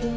You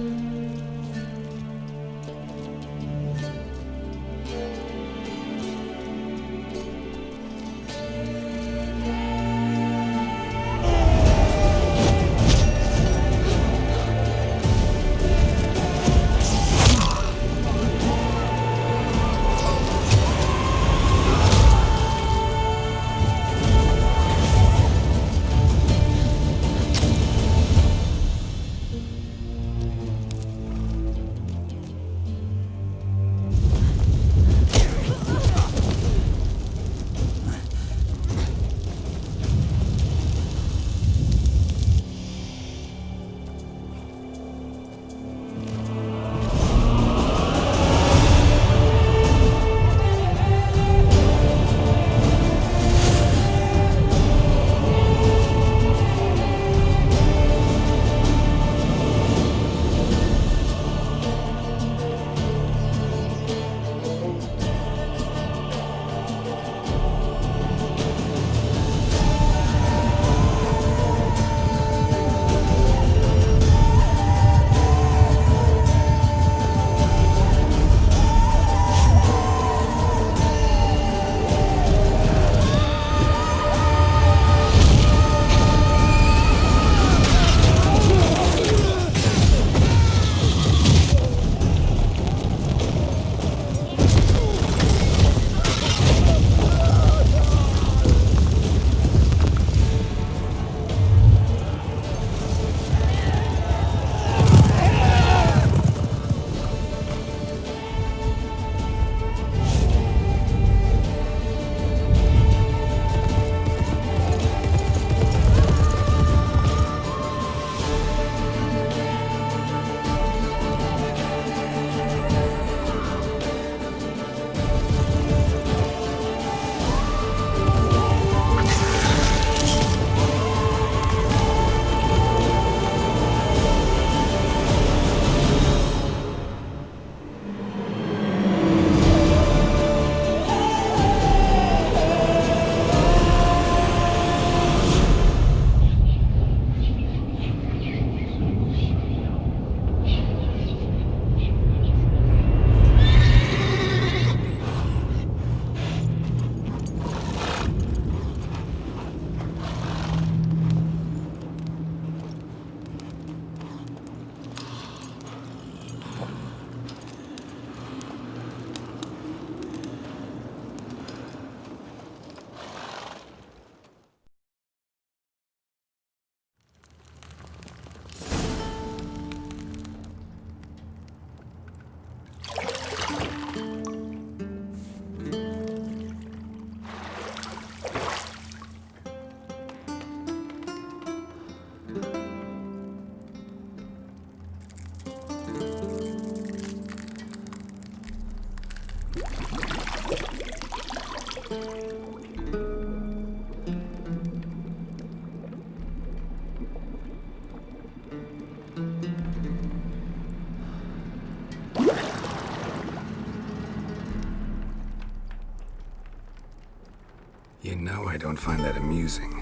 know I don't find that amusing.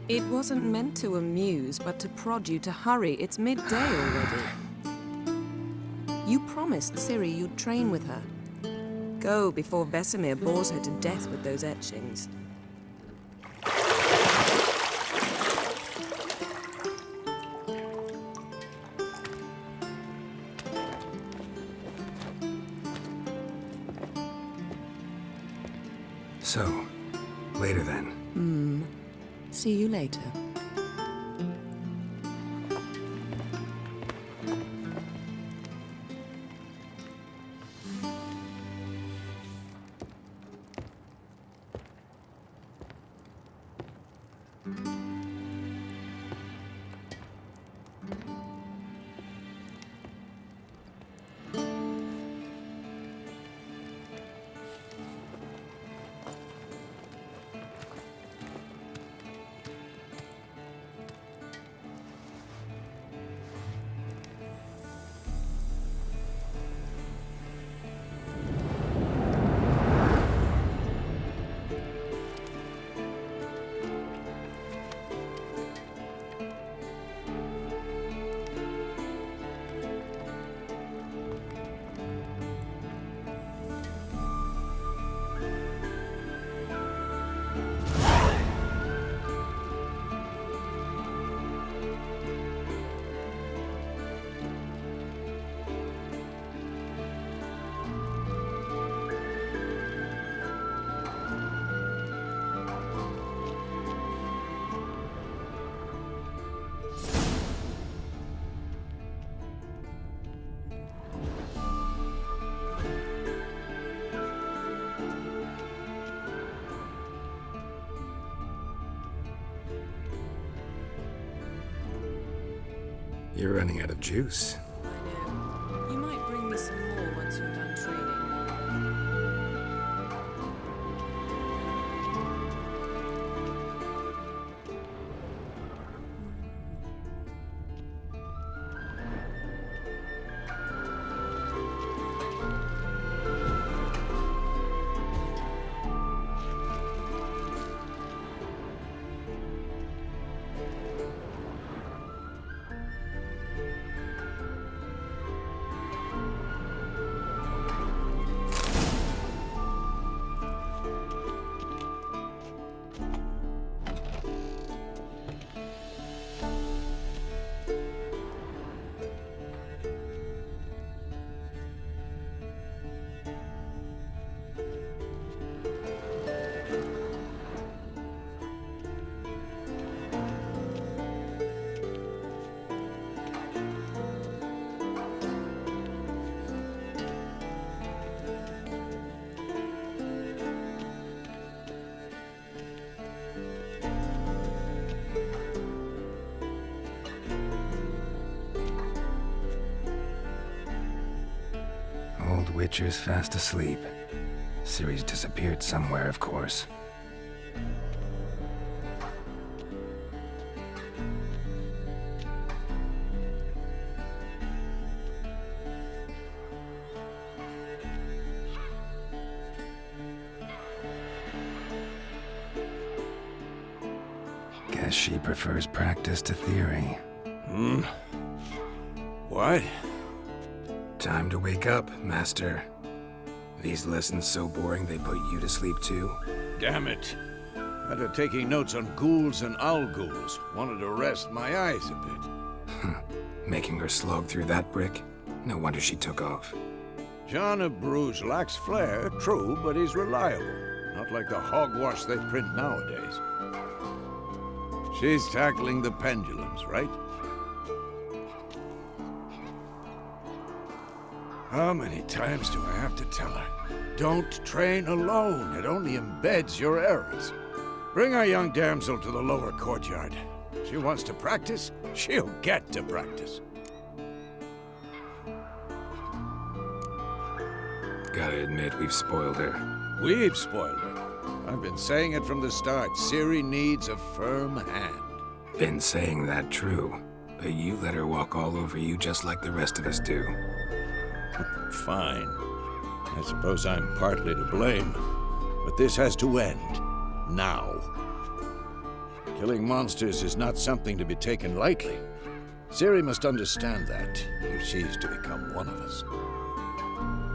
It wasn't meant to amuse, but to prod you to hurry. It's midday already. You promised Ciri you'd train with her. Go before Vesemir bores her to death with those etchings. So, later then. See you later. You're running out of juice. I know. You might bring me some more once you're done training. Old Witcher's fast asleep. Ciri's disappeared somewhere, of course. Guess she prefers practice to theory. What? Time to wake up, Master. These lessons so boring they put you to sleep too? Damn it. After taking notes on ghouls and owl ghouls, wanted to rest my eyes a bit. Making her slog through that brick? No wonder she took off. John of Bruges lacks flair, true, but he's reliable. Not like the hogwash they print nowadays. She's tackling the pendulums, right? How many times do I have to tell her? Don't train alone. It only embeds your errors. Bring our young damsel to the lower courtyard. She wants to practice, she'll get to practice. Gotta admit, we've spoiled her. We've spoiled her. I've been saying it from the start. Ciri needs a firm hand. Been saying that true, but you let her walk all over you just like the rest of us do. Fine. I suppose I'm partly to blame. But this has to end. Now. Killing monsters is not something to be taken lightly. Ciri must understand that, if she's to become one of us.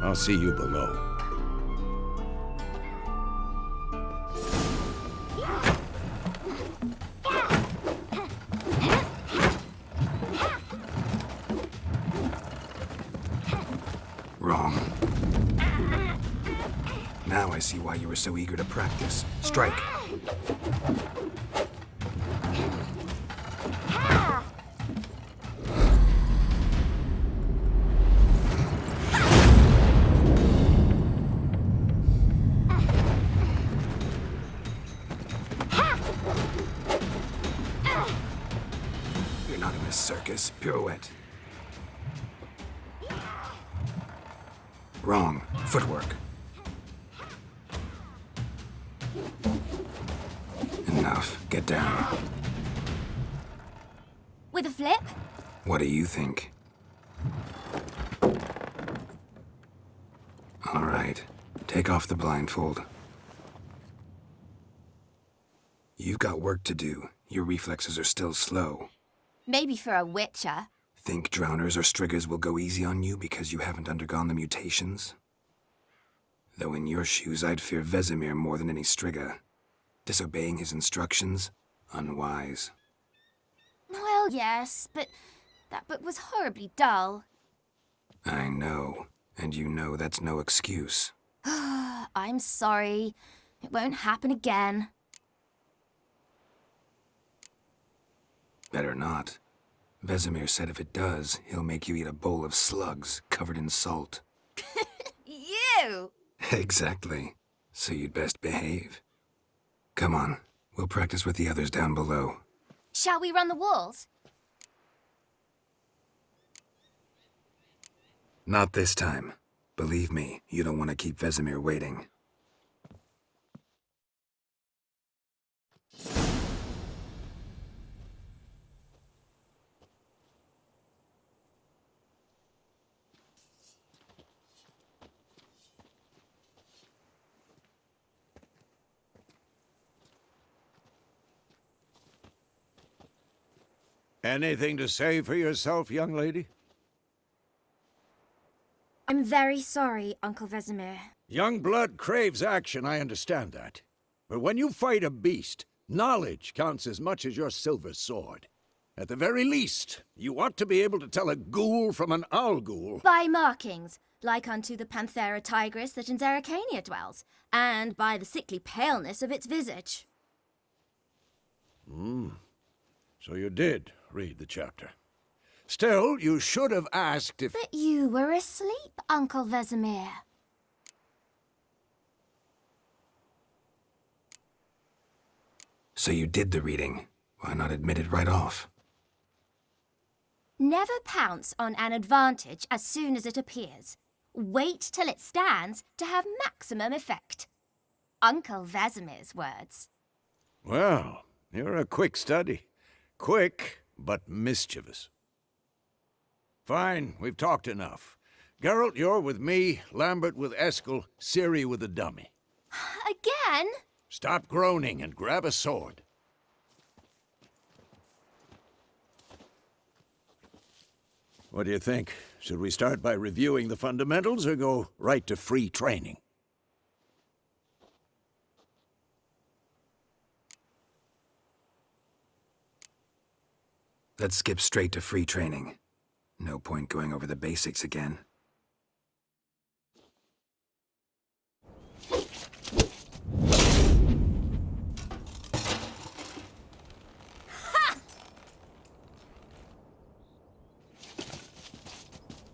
I'll see you below. Wrong. Now I see why you were so eager to practice. Strike. You're not in a circus. Pirouette. Wrong. Footwork. Enough. Get down. With a flip? What do you think? All right. Take off the blindfold. You've got work to do. Your reflexes are still slow. Maybe for a witcher. Think drowners or striggers will go easy on you because you haven't undergone the mutations? Though in your shoes, I'd fear Vesemir more than any strigger. Disobeying his instructions? Unwise. Well, yes, but that book was horribly dull. I know. And you know that's no excuse. I'm sorry. It won't happen again. Better not. Vesemir said if it does, he'll make you eat a bowl of slugs covered in salt. You! Exactly. So you'd best behave. Come on. We'll practice with the others down below. Shall we run the walls? Not this time. Believe me, you don't want to keep Vesemir waiting. Anything to say for yourself, young lady? I'm very sorry, Uncle Vesemir. Young blood craves action, I understand that. But when you fight a beast, knowledge counts as much as your silver sword. At the very least, you ought to be able to tell a ghoul from an owl ghoul. By markings, like unto the Panthera tigris that in Zerrikania dwells, and by the sickly paleness of its visage. So you did read the chapter. Still, you should have asked if... But you were asleep, Uncle Vesemir. So you did the reading. Why not admit it right off? Never pounce on an advantage as soon as it appears. Wait till it stands to have maximum effect. Uncle Vesemir's words. Well, you're a quick study. Quick, but mischievous. Fine, we've talked enough. Geralt, you're with me, Lambert with Eskel, Ciri with the dummy. Again? Stop groaning and grab a sword. What do you think? Should we start by reviewing the fundamentals or go right to free training? Let's skip straight to free training. No point going over the basics again.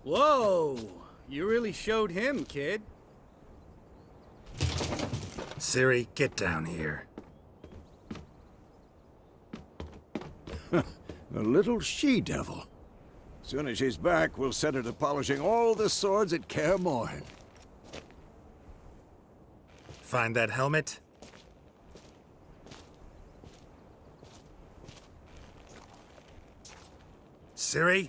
Whoa! You really showed him, kid. Ciri, get down here. A little she-devil. Soon as she's back, we'll set her to polishing all the swords at Kaer Morhen. Find that helmet? Ciri?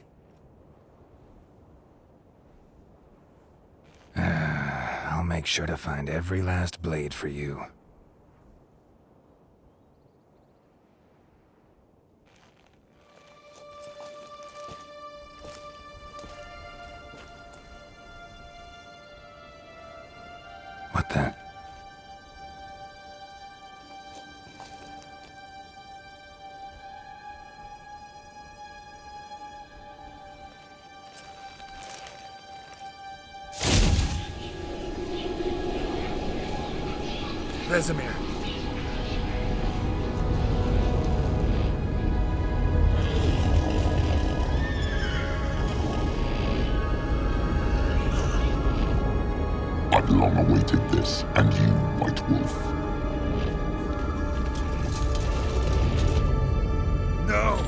I'll make sure to find every last blade for you. What the? Vesemir. I've long awaited this, and you, White Wolf. No!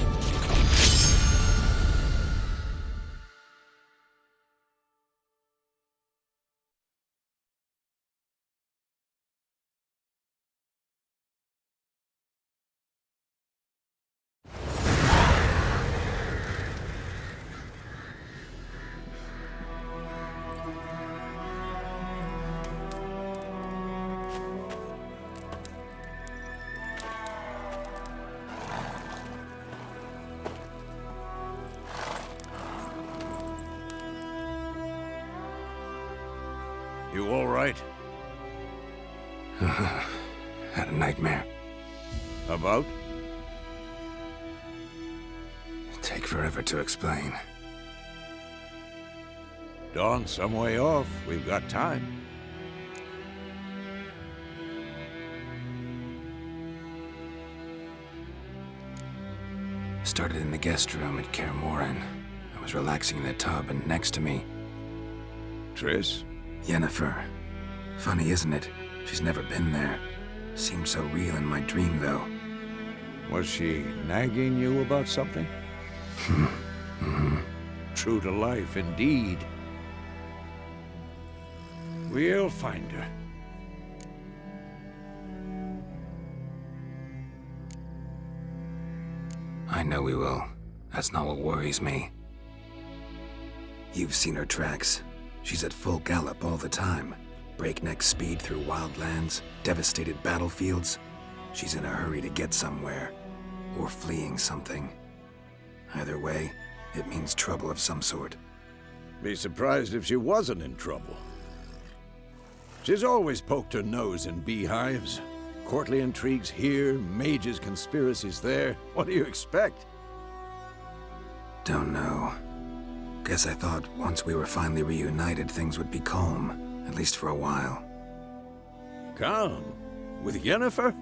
You all right? Had a nightmare. About? Take forever to explain. Dawn's some way off. We've got time. Started in the guest room at Kaer Morhen. I was relaxing in the tub, and next to me, Triss? Yennefer. Funny, isn't it? She's never been there. Seemed so real in my dream, though. Was she nagging you about something? True to life, indeed. We'll find her. I know we will. That's not what worries me. You've seen her tracks. She's at full gallop all the time. Breakneck speed through wild lands, devastated battlefields. She's in a hurry to get somewhere. Or fleeing something. Either way, it means trouble of some sort. Be surprised if she wasn't in trouble. She's always poked her nose in beehives. Courtly intrigues here, mages' conspiracies there. What do you expect? Don't know. Guess I thought once we were finally reunited, things would be calm, at least for a while. Calm? With Yennefer?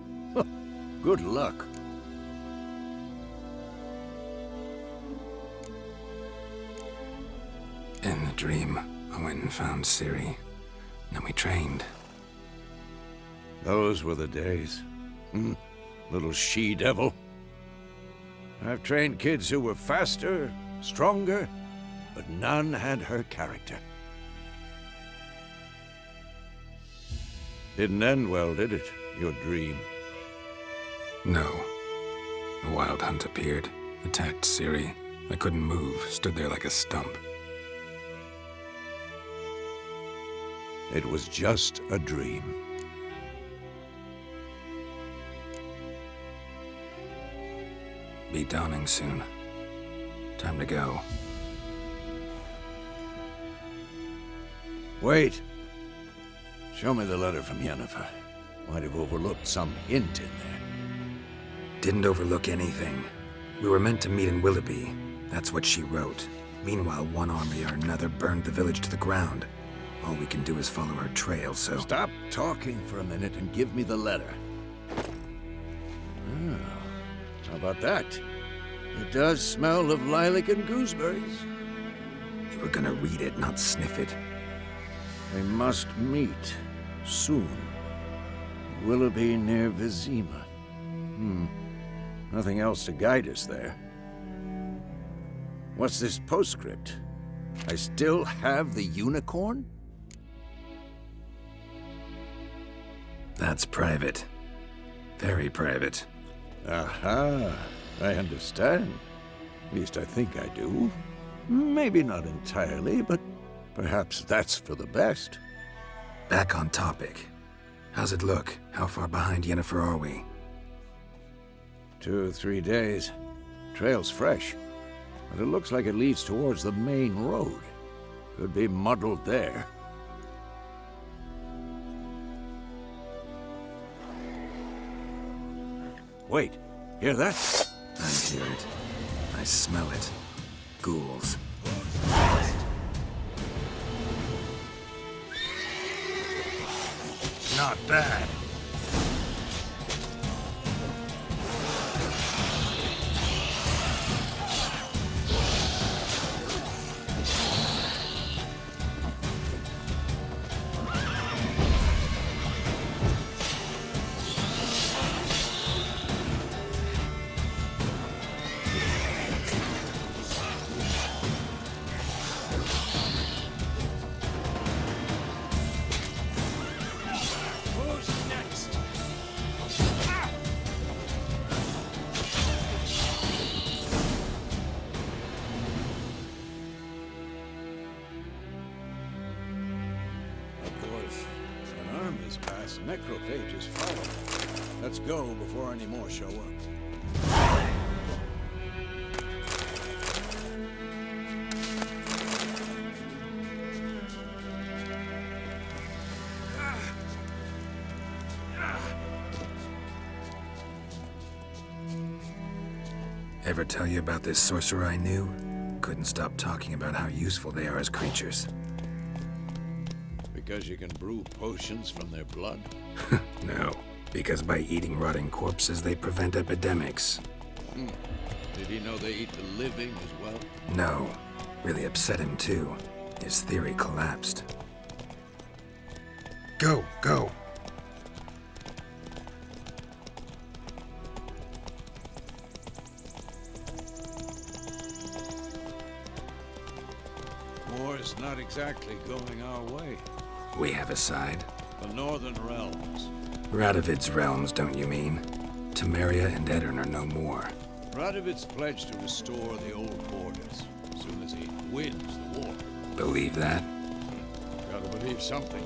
Good luck. In the dream, I went and found Ciri. Then we trained. Those were the days. Little she-devil. I've trained kids who were faster, stronger, but none had her character. Didn't end well, did it, your dream? No. A wild hunt appeared, attacked Ciri. I couldn't move, stood there like a stump. It was just a dream. Be dawning soon. Time to go. Wait. Show me the letter from Yennefer. Might have overlooked some hint in there. Didn't overlook anything. We were meant to meet in Willoughby. That's what she wrote. Meanwhile, one army or another burned the village to the ground. All we can do is follow her trail, so... Stop talking for a minute and give me the letter. How about that? It does smell of lilac and gooseberries. You were gonna read it, not sniff it. We must meet soon. Willoughby near Vizima. Nothing else to guide us there. What's this postscript? I still have the unicorn? That's private. Very private. Aha, I understand. At least I think I do. Maybe not entirely, but perhaps that's for the best. Back on topic. How's it look? How far behind Yennefer are we? 2 or 3 days. Trail's fresh, but it looks like it leads towards the main road. Could be muddled there. Wait, hear that? I hear it. I smell it. Ghouls. Not bad. Necrophages follow. Let's go before any more show up. Ever tell you about this sorcerer I knew? Couldn't stop talking about how useful they are as creatures. Because you can brew potions from their blood? No, because by eating rotting corpses, they prevent epidemics. Did he know they eat the living as well? No. Really upset him, too. His theory collapsed. Go, go! War's not exactly going our way. We have a side. The Northern Realms. Radovid's realms, don't you mean? Temeria and Edirn are no more. Radovid's pledged to restore the old borders as soon as he wins the war. Believe that? Gotta believe something.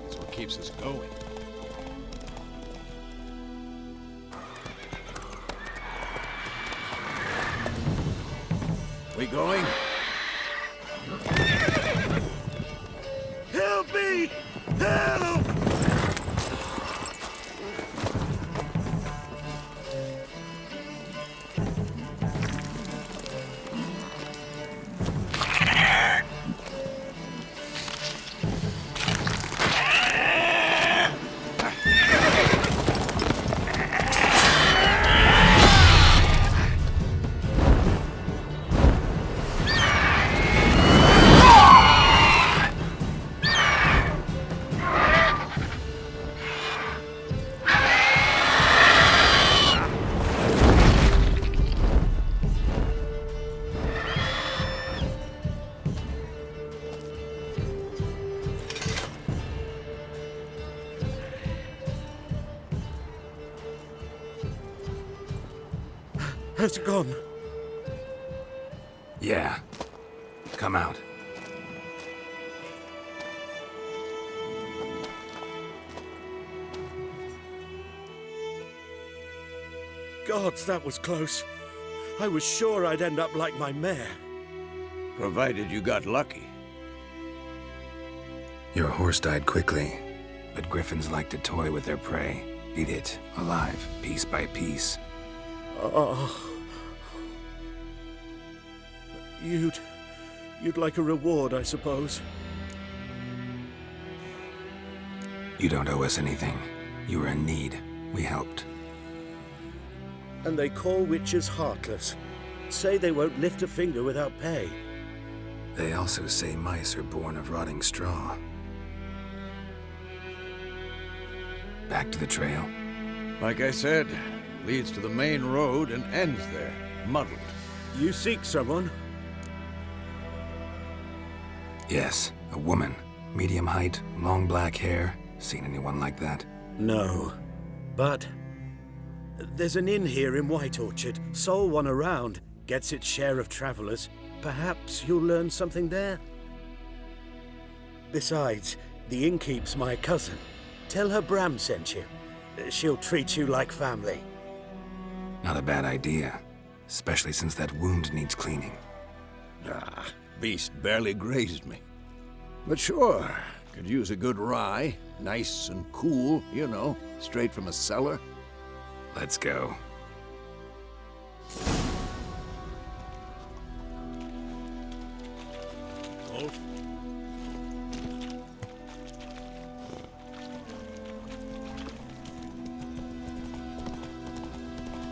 That's what keeps us going. We going? Help me! Help! Has it gone? Yeah. Come out. Gods, that was close. I was sure I'd end up like my mare. Provided you got lucky. Your horse died quickly, but griffins like to toy with their prey. Eat it, alive, piece by piece. Oh. You'd like a reward, I suppose. You don't owe us anything. You were in need. We helped. And they call witches heartless. Say they won't lift a finger without pay. They also say mice are born of rotting straw. Back to the trail? Like I said, leads to the main road and ends there, muddled. You seek someone? Yes, a woman. Medium height, long black hair. Seen anyone like that? No. But there's an inn here in White Orchard. Sole one around. Gets its share of travelers. Perhaps you'll learn something there? Besides, the innkeep's my cousin. Tell her Bram sent you. She'll treat you like family. Not a bad idea. Especially since that wound needs cleaning. Ah, beast barely grazed me. But sure, could use a good rye. Nice and cool, you know, straight from a cellar. Let's go. Wolf?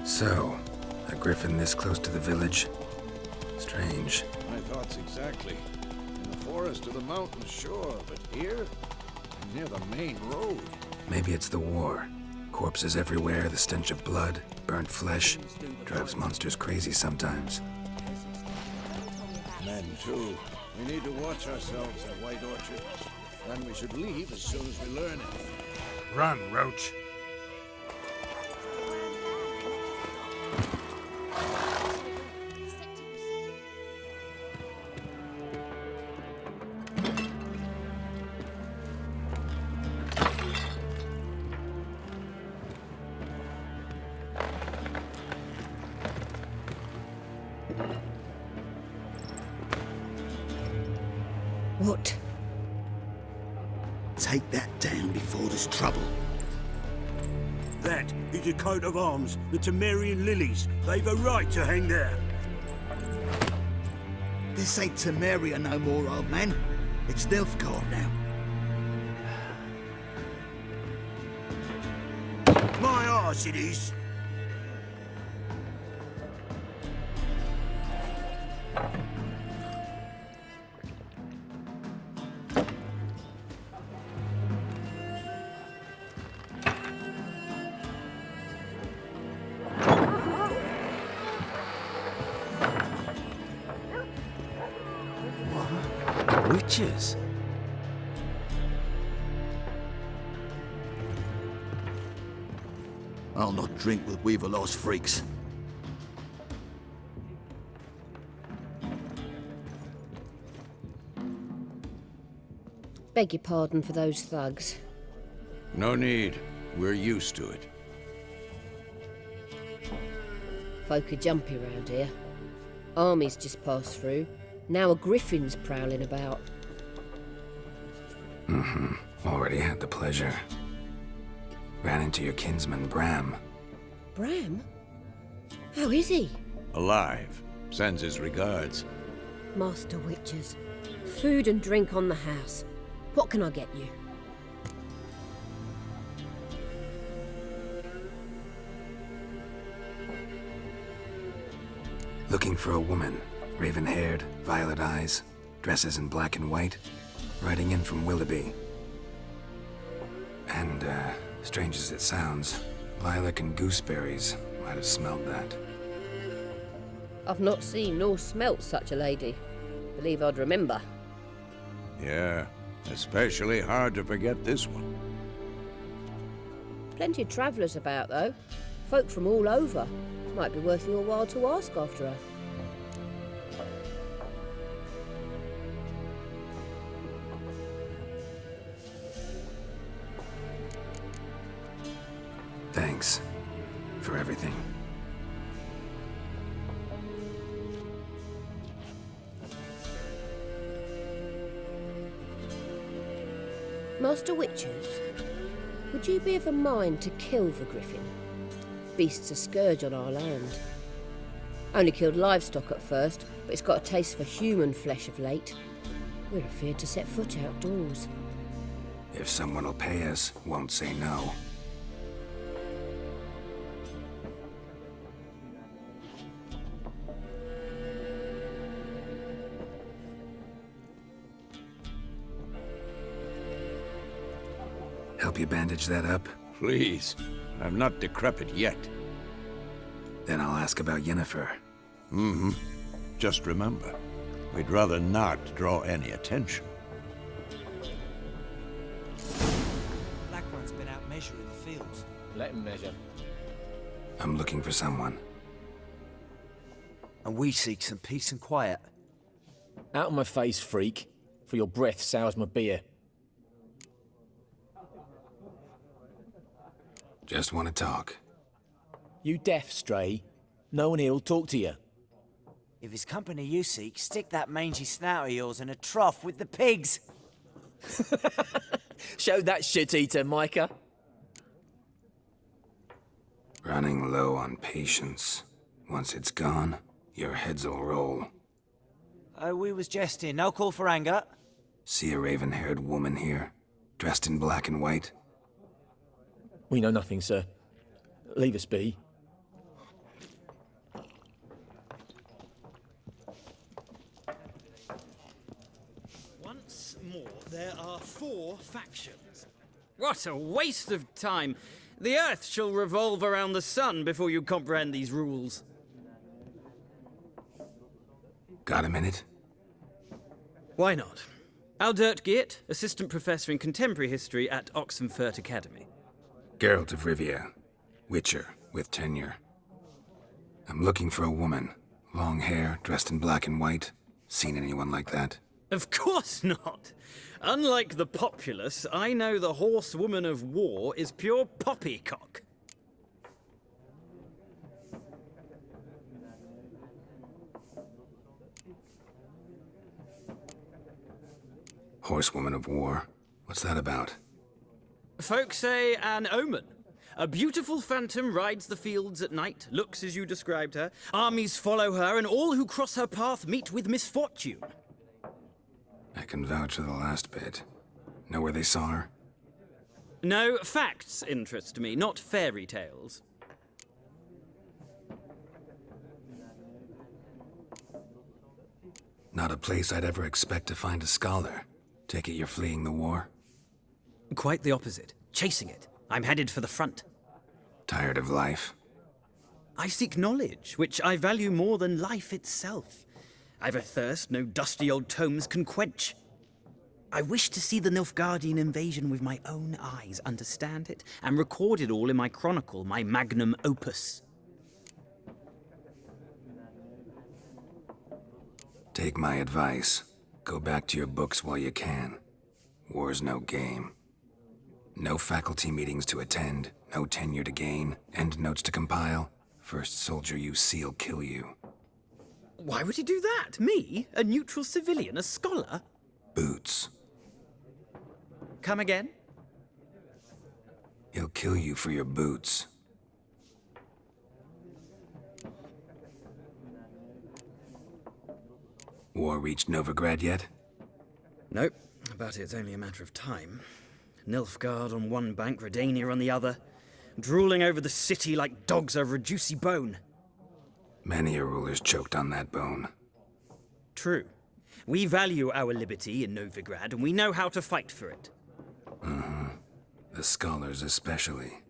So, a griffin this close to the village? Strange. My thoughts exactly. In the forest or the mountains, sure, but here? Near the main road. Maybe it's the war. Corpses everywhere, the stench of blood, burnt flesh. Drives monsters crazy sometimes. Men, too. We need to watch ourselves at White Orchard. And we should leave as soon as we learn it. Run, Roach. What? Take that down before there's trouble. That is a coat of arms, the Temerian lilies. They've a right to hang there. This ain't Temeria no more, old man. It's Nilfgaard now. My arse it is. Witches? I'll not drink with Weaverlaw's freaks. Beg your pardon for those thugs. No need. We're used to it. Folk are jumpy round here. Armies just passed through. Now a griffin's prowling about. Already had the pleasure. Ran into your kinsman, Bram. Bram? How is he? Alive. Sends his regards. Master Witchers. Food and drink on the house. What can I get you? Looking for a woman. Raven-haired, violet eyes, dresses in black and white. Riding in from Willoughby. And, strange as it sounds, lilac and gooseberries might have smelled that. I've not seen nor smelt such a lady. Believe I'd remember. Yeah, especially hard to forget this one. Plenty of travellers about, though. Folk from all over. Might be worth your while to ask after her. Thanks for everything. Master Witchers, would you be of a mind to kill the griffin? Beast's a scourge on our land. Only killed livestock at first, but it's got a taste for human flesh of late. We're afeard to set foot outdoors. If someone will pay us, won't say no. Help you bandage that up? Please. I'm not decrepit yet. Then I'll ask about Yennefer. Just remember, we'd rather not draw any attention. Black one's been out measuring the fields. Let him measure. I'm looking for someone. And we seek some peace and quiet. Out of my face, freak. For your breath sours my beer. Just want to talk. You deaf, Stray? No one here will talk to you. If it's company you seek, stick that mangy snout of yours in a trough with the pigs. Show that shit-eater, Micah. Running low on patience. Once it's gone, your heads'll roll. Oh, we was jesting. No call for anger. See a raven-haired woman here, dressed in black and white? We know nothing, sir. Leave us be. Once more, there are 4 factions. What a waste of time. The Earth shall revolve around the sun before you comprehend these rules. Got a minute? Why not? Aldert Geert, Assistant Professor in Contemporary History at Oxenfurt Academy. Geralt de Rivia, Witcher with tenure. I'm looking for a woman. Long hair, dressed in black and white. Seen anyone like that? Of course not. Unlike the populace, I know the horsewoman of war is pure poppycock. Horsewoman of war? What's that about? Folk say an omen. A beautiful phantom rides the fields at night, looks as you described her. Armies follow her, and all who cross her path meet with misfortune. I can vouch for the last bit. Know where they saw her? No, facts interest me, not fairy tales. Not a place I'd ever expect to find a scholar. Take it you're fleeing the war? Quite the opposite. Chasing it. I'm headed for the front. Tired of life? I seek knowledge, which I value more than life itself. I've a thirst no dusty old tomes can quench. I wish to see the Nilfgaardian invasion with my own eyes, understand it, and record it all in my chronicle, my magnum opus. Take my advice. Go back to your books while you can. War's no game. No faculty meetings to attend, no tenure to gain, end notes to compile. First soldier you see'll kill you. Why would he do that? Me? A neutral civilian? A scholar? Boots. Come again? He'll kill you for your boots. War reached Novigrad yet? Nope, but it's only a matter of time. Nilfgaard on one bank, Redania on the other, drooling over the city like dogs over a juicy bone. Many a ruler's choked on that bone. True. We value our liberty in Novigrad, and we know how to fight for it. The scholars especially.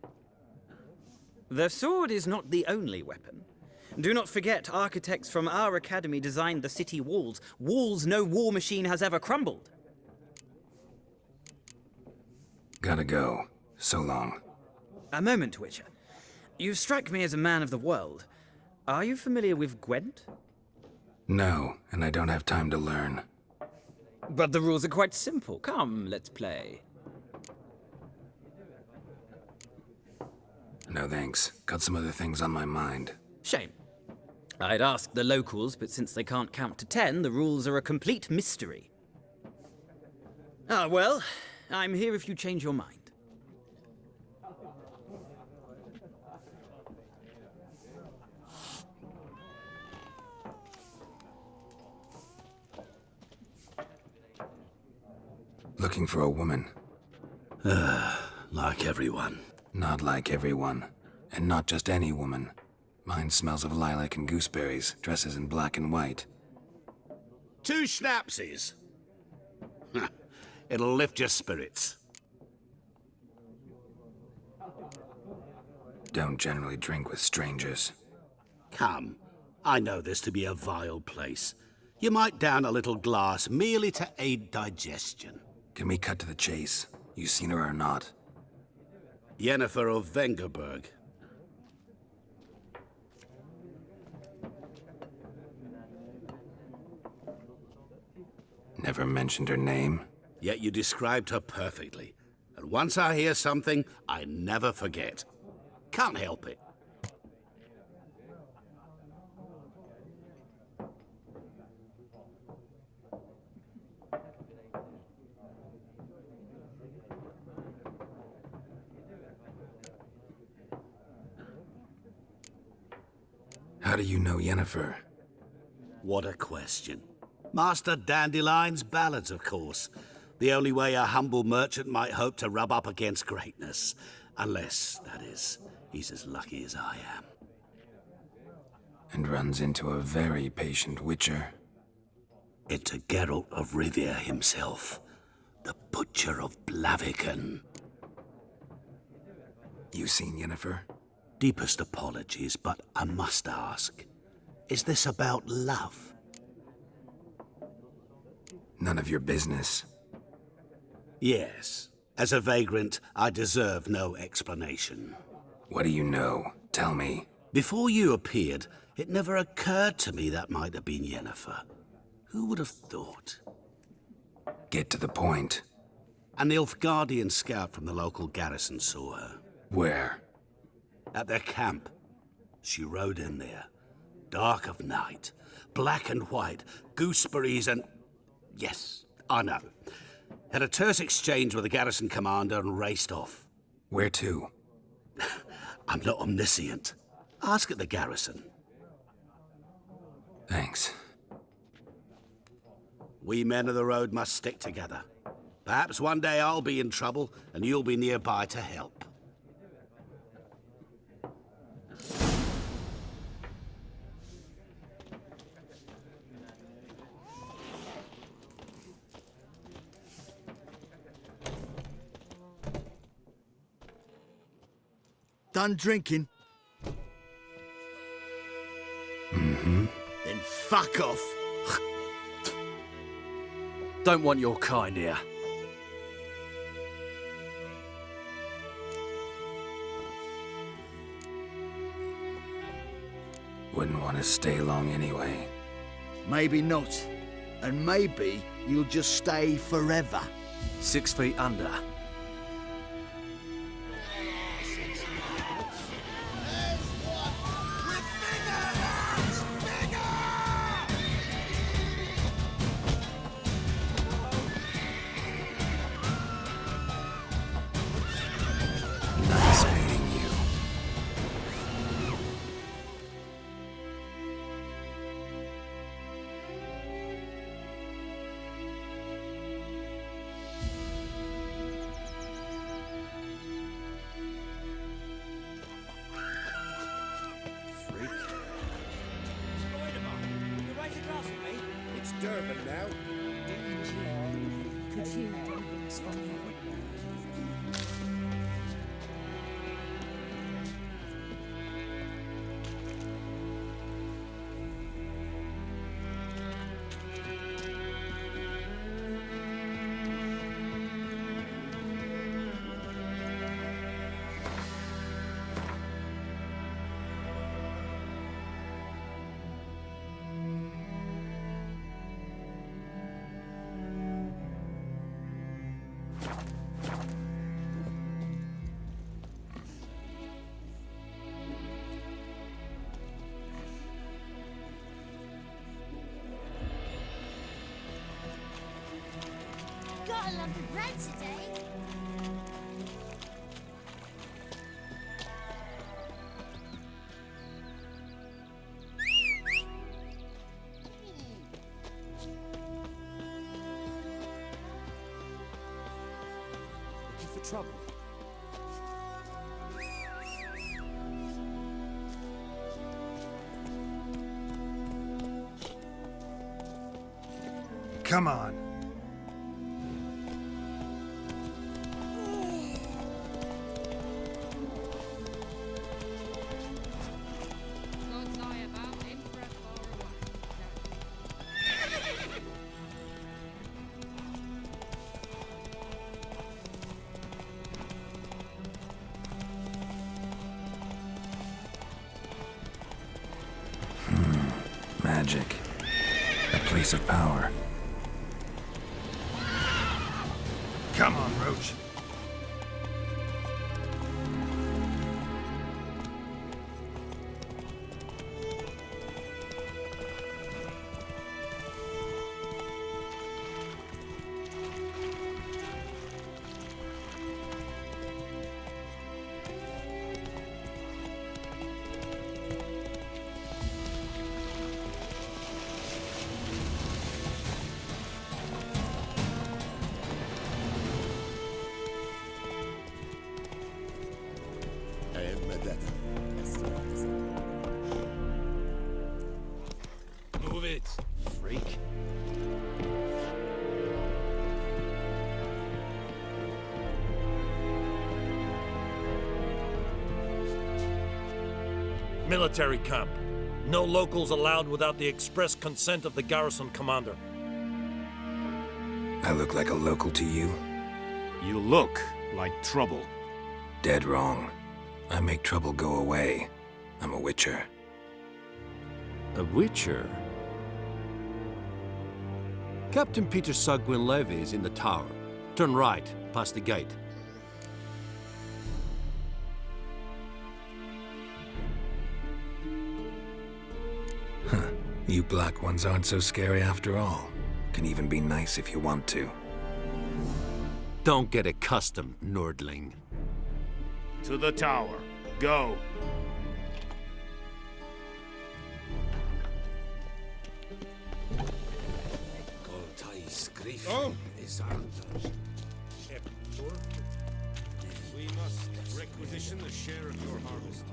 The sword is not the only weapon. Do not forget, architects from our academy designed the city walls. Walls no war machine has ever crumbled. Gotta go. So long. A moment, Witcher. You strike me as a man of the world. Are you familiar with Gwent? No, and I don't have time to learn. But the rules are quite simple. Come, let's play. No thanks. Got some other things on my mind. Shame. I'd ask the locals, but since they can't count to 10, the rules are a complete mystery. Ah, well, I'm here if you change your mind. Looking for a woman. Like everyone. Not like everyone. And not just any woman. Mine smells of lilac and gooseberries, dresses in black and white. 2 schnapsies. It'll lift your spirits. Don't generally drink with strangers. Come, I know this to be a vile place. You might down a little glass merely to aid digestion. Can we cut to the chase? You seen her or not? Yennefer of Vengerberg. Never mentioned her name. Yet you described her perfectly. And once I hear something, I never forget. Can't help it. How do you know Yennefer? What a question. Master Dandelion's ballads, of course. The only way a humble merchant might hope to rub up against greatness. Unless, that is, he's as lucky as I am. And runs into a very patient witcher. Into Geralt of Rivia himself. The Butcher of Blaviken. You seen Yennefer? Deepest apologies, but I must ask. Is this about love? None of your business. Yes. As a vagrant, I deserve no explanation. What do you know? Tell me. Before you appeared, it never occurred to me that might have been Yennefer. Who would have thought? Get to the point. An Nilfgaardian scout from the local garrison saw her. Where? At their camp. She rode in there. Dark of night. Black and white. Gooseberries and... Yes, I know. Had a terse exchange with the garrison commander and raced off. Where to? I'm not omniscient. Ask at the garrison. Thanks. We men of the road must stick together. Perhaps one day I'll be in trouble and you'll be nearby to help. Done drinking? Mm-hmm. Then fuck off. Don't want your kind here. Wouldn't want to stay long anyway. Maybe not. And maybe you'll just stay forever. 6 feet under. Nice meeting you. It's Durban now. Could you do this for me? Got a lump of bread today. Looking for trouble. Come on. Magic. A place of power. Come on, Roach. Move it, freak. Military camp. No locals allowed without the express consent of the garrison commander. I look like a local to you? You look like trouble. Dead wrong. I make trouble go away. I'm a witcher. A witcher? Captain Peter Sagwin Levy is in the tower. Turn right, past the gate. You black ones aren't so scary after all. Can even be nice if you want to. Don't get accustomed, Nordling. To the tower. Go. Oh! We must requisition a share of your harvest.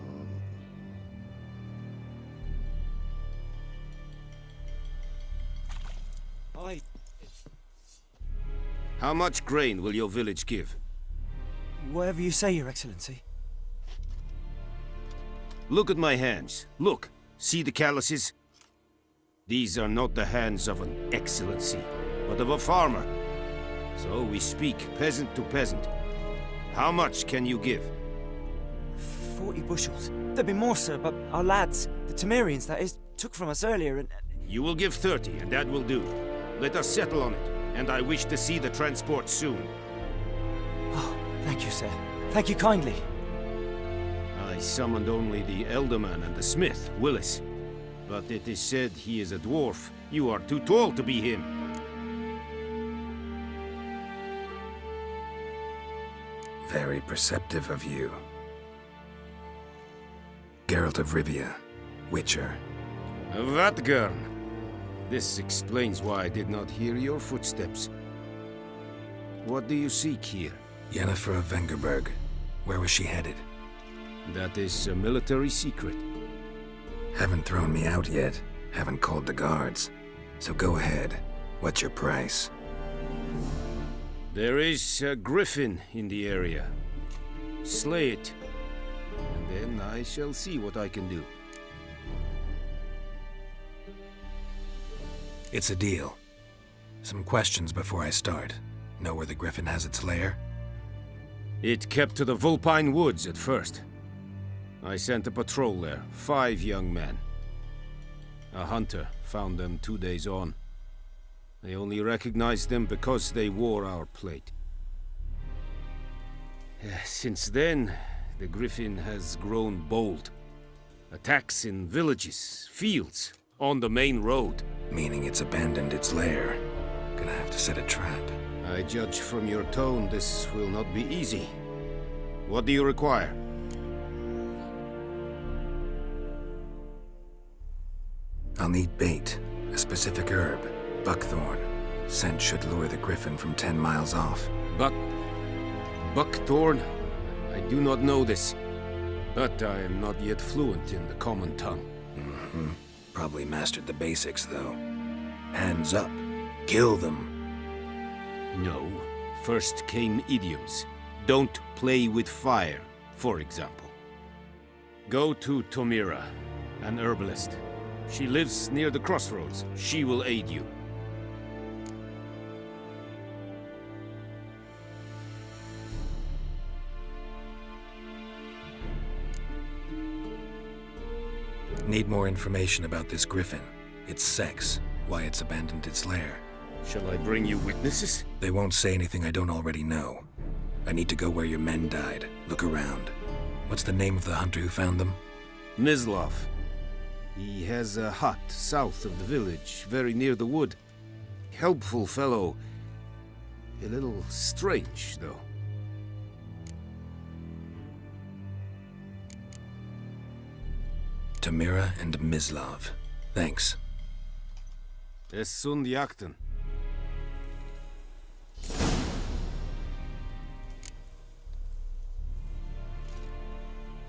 How much grain will your village give? Whatever you say, Your Excellency. Look at my hands. Look. See the calluses? These are not the hands of an excellency, but of a farmer. So we speak peasant to peasant. How much can you give? 40 bushels. There'd be more, sir, but our lads, The Temerians, that is, took from us earlier and... You will give 30, and that will do. Let us settle on it, and I wish to see the transport soon. Oh, thank you, sir. Thank you kindly. I summoned only the Elderman and the smith, Willis. But it is said he is a dwarf. You are too tall to be him. Very perceptive of you. Geralt of Rivia, Witcher. Vatgern. This explains why I did not hear your footsteps. What do you seek here? Yennefer of Vengerberg. Where was she headed? That is a military secret. Haven't thrown me out yet. Haven't called the guards. So go ahead. What's your price? There is a griffin in the area. Slay it, and then I shall see what I can do. It's a deal. Some questions before I start. Know where the griffin has its lair? It kept to the Vulpine Woods at first. I sent a patrol there, 5 young men. A hunter found them 2 days on. I only recognized them because they wore our plate. Since then, the griffin has grown bold. Attacks in villages, fields, on the main road. Meaning it's abandoned its lair. Gonna have to set a trap. I judge from your tone this will not be easy. What do you require? I'll need bait, a specific herb, buckthorn. Scent should lure the griffin from 10 miles off. Buckthorn? I do not know this, but I am not yet fluent in the common tongue. Mm-hmm. Probably mastered the basics, though. Hands up. Kill them. No. First came idioms. Don't play with fire, for example. Go to Tomira, an herbalist. She lives near the crossroads. She will aid you. Need more information about this griffin. Its sex, why it's abandoned its lair. Shall I bring you witnesses? They won't say anything I don't already know. I need to go where your men died. Look around. What's the name of the hunter who found them? Mislav. He has a hut south of the village, very near the wood. Helpful fellow. A little strange, though. Tomira and Mislav. Thanks. Es sunt jakten.